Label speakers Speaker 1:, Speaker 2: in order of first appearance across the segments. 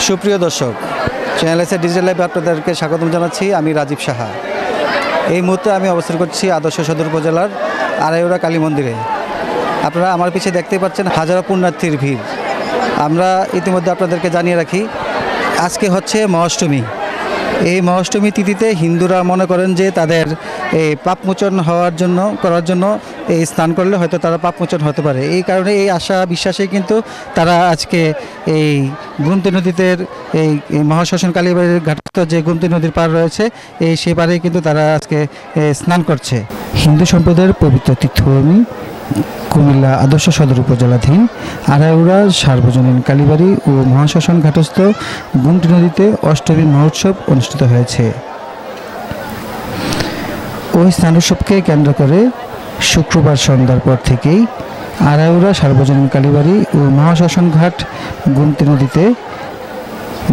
Speaker 1: সুপ্রিয় দর্শক, চ্যানেল এসে ডিজিটাল লাইভে আপনাদেরকে স্বাগতম জানাচ্ছি। আমি রাজীব সাহা। এই মুহূর্তে আমি অবস্থান করছি আদর্শ সদর উপজেলার আড়াইউড়া কালী মন্দিরে। আপনারা আমার পিছিয়ে দেখতেই পাচ্ছেন হাজারো পুণ্যার্থীর ভিড়। আমরা ইতিমধ্যে আপনাদেরকে জানিয়ে রাখি, আজকে হচ্ছে মহাষ্টমী। এই মহাষ্টমী তিথিতে হিন্দুরা মনে করেন যে তাদের এই পাপমোচন করার জন্য এই স্নান করলে হয়তো তারা পাপমোচন হতে পারে। এই কারণে এই আশা বিশ্বাসেই কিন্তু তারা আজকে এই গোমতী নদীতে এই মহাশ্মশান কালীবাড়ির ঘাটস্থ যে গোমতী নদীর পাড় রয়েছে, সেই পাড়ে কিন্তু তারা আজকে স্নান করছে। হিন্দু সম্প্রদায়ের পবিত্র তীর্থভূমি কুমিল্লা আদর্শ সদর উপজেলাধীন আড়াইউড়া সার্বজনীন কালীবাড়ি ও মহাশ্মশান ঘাটস্থ গোমতী নদীতে অষ্টমী মহোৎসব অনুষ্ঠিত হয়েছে। ওই স্নানোৎসবকে কেন্দ্র করে শুক্রবার সন্ধ্যার পর থেকেই আড়াইউড়া সার্বজনীন কালীবাড়ি ও মহাশ্মশান ঘাট গোমতী নদীতে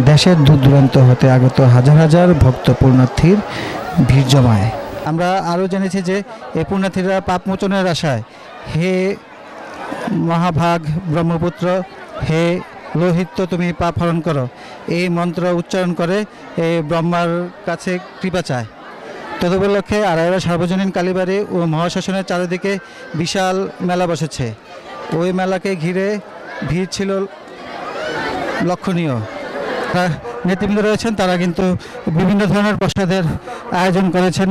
Speaker 1: দেশের দূর দূরান্ত হতে আগত হাজার হাজার ভক্ত পুণ্যার্থীর ভিড় জমায়। আমরা আরও জেনেছি যে এই পুণ্যার্থীরা পাপমোচনের আশায় হে মহাভাগ ব্রহ্মপুত্র, হে লোহিত তুমি পাপ হরণ করো, এই মন্ত্র উচ্চারণ করে এই ব্রহ্মার কাছে কৃপা চায়। তদুপলক্ষে আড়াইউড়া সার্বজনীন কালীবাড়ি ও মহাশ্মশানের চারিদিকে বিশাল মেলা বসেছে। ওই মেলাকে ঘিরে ভিড় ছিল লক্ষণীয়। নেতৃবৃন্দ রয়েছেন, তারা কিন্তু বিভিন্ন ধরনের প্রসাদের আয়োজন করেছেন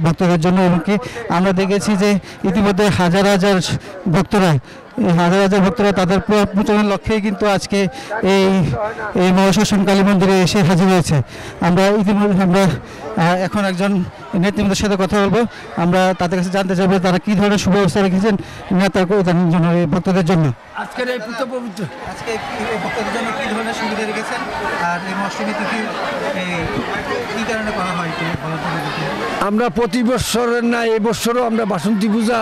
Speaker 1: ভক্তদের জন্য। এমনকি আমরা দেখেছি যে ইতিমধ্যে হাজার হাজার ভক্তরা তাদের পাপমোচনের লক্ষ্যেই কিন্তু আজকে এই মহাশ্মশান কালী মন্দিরে এসে হাজির হয়েছে। আমরা এখন একজন নেতৃবৃন্দের সাথে কথা বলবো। আমরা তাদের কাছে জানতে চাইবো তারা কী ধরনের সুব্যবস্থা রেখেছেন ভক্তদের জন্য।
Speaker 2: আজকের এই পবিত্র
Speaker 1: আজকে ভক্তদের জন্য কী ধরনের সুবিধা রেখেছেন, আর এই অষ্টমী তিথি কী কারণে করা হয়?
Speaker 2: আমরা প্রতি বৎসরের না, এই বৎসরও আমরা বাসন্তী পূজা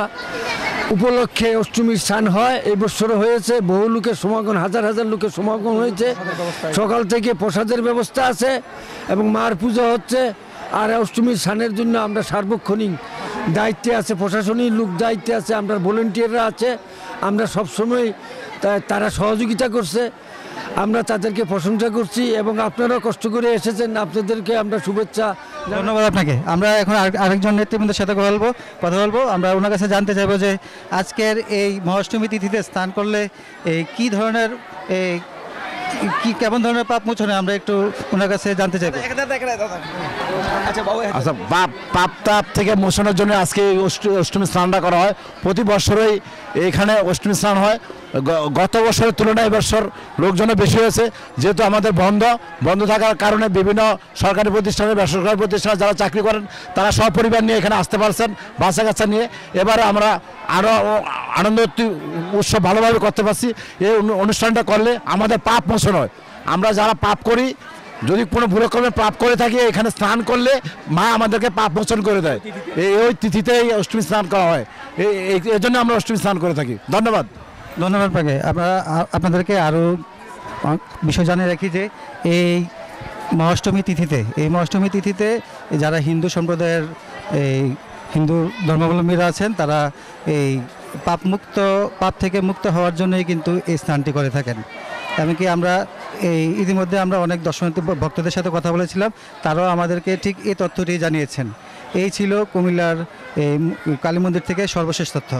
Speaker 2: উপলক্ষে অষ্টমীর স্নান হয়। এই বৎসরও হয়েছে, বহু লোকের সমাগম, হাজার হাজার লোকের সমাগম হয়েছে। সকাল থেকে প্রসাদের ব্যবস্থা আছে এবং মার পূজা হচ্ছে। আর অষ্টমীর স্নানের জন্য আমরা সার্বক্ষণিক দায়িত্বে আছে, প্রশাসনিক লোক দায়িত্বে আছে, আমরা ভলেন্টিয়াররা আছে। আমরা সবসময় তারা সহযোগিতা করছে, আমরা তাদেরকে প্রশংসা করছি এবং আপনারাও কষ্ট করে এসেছেন, আপনাদেরকে আমরা শুভেচ্ছা।
Speaker 1: ধন্যবাদ আপনাকে। আমরা এখন আরেকজন নেতৃবৃন্দের সাথে কথা বলবো। আমরা ওনার কাছে জানতে চাইবো যে আজকের এই মহাষ্টমী তিথিতে স্নান করলে কী ধরনের কেমন ধরনের পাপ মোচনে আমরা একটু ওনার কাছে জানতে চাইবো।
Speaker 3: আচ্ছা, পাপ তাপ থেকে মোচনের জন্য আজকে অষ্টমী স্নানটা করা হয়। প্রতি বছরই এখানে অষ্টমী স্নান হয়। গত বছরের তুলনায় এবছর লোকজনও বেশি হয়েছে, যেহেতু আমাদের বন্ধ থাকার কারণে বিভিন্ন সরকারি প্রতিষ্ঠানে বেসরকারি প্রতিষ্ঠানে যারা চাকরি করেন তারা সপরিবার নিয়ে এখানে আসতে পারছেন বাচ্চা কাচ্চা নিয়ে। এবারে আমরা আরও আনন্দ উৎসব ভালোভাবে করতে পারছি। এই অনুষ্ঠানটা করলে আমাদের পাপ মোচন হয়। আমরা যারা পাপ করি, যদি কোনো ভুলক্রমে পাপ করে থাকি, এখানে স্নান করলে মা আমাদেরকে পাপ মোচন করে দেয়। ওই তিথিতেই অষ্টমী স্নান করা হয়। এই জন্য আমরা অষ্টমী স্নান করে থাকি। ধন্যবাদ
Speaker 1: আপনাকে। আপনাদেরকে আরও বিষয় জানিয়ে রাখি যে এই মহাষ্টমী তিথিতে যারা হিন্দু সম্প্রদায়ের হিন্দু ধর্মাবলম্বীরা আছেন, তারা এই পাপ থেকে মুক্ত হওয়ার জন্যই কিন্তু এই স্নানটি করে থাকেন। এমনকি আমরা ইতিমধ্যে আমরা অনেক দর্শনার্থী ভক্তদের সাথে কথা বলেছিলাম, তারাও আমাদেরকে ঠিক এই তথ্যটি জানিয়েছেন। এই ছিল কুমিল্লার কালী মন্দির থেকে সর্বশেষ তথ্য।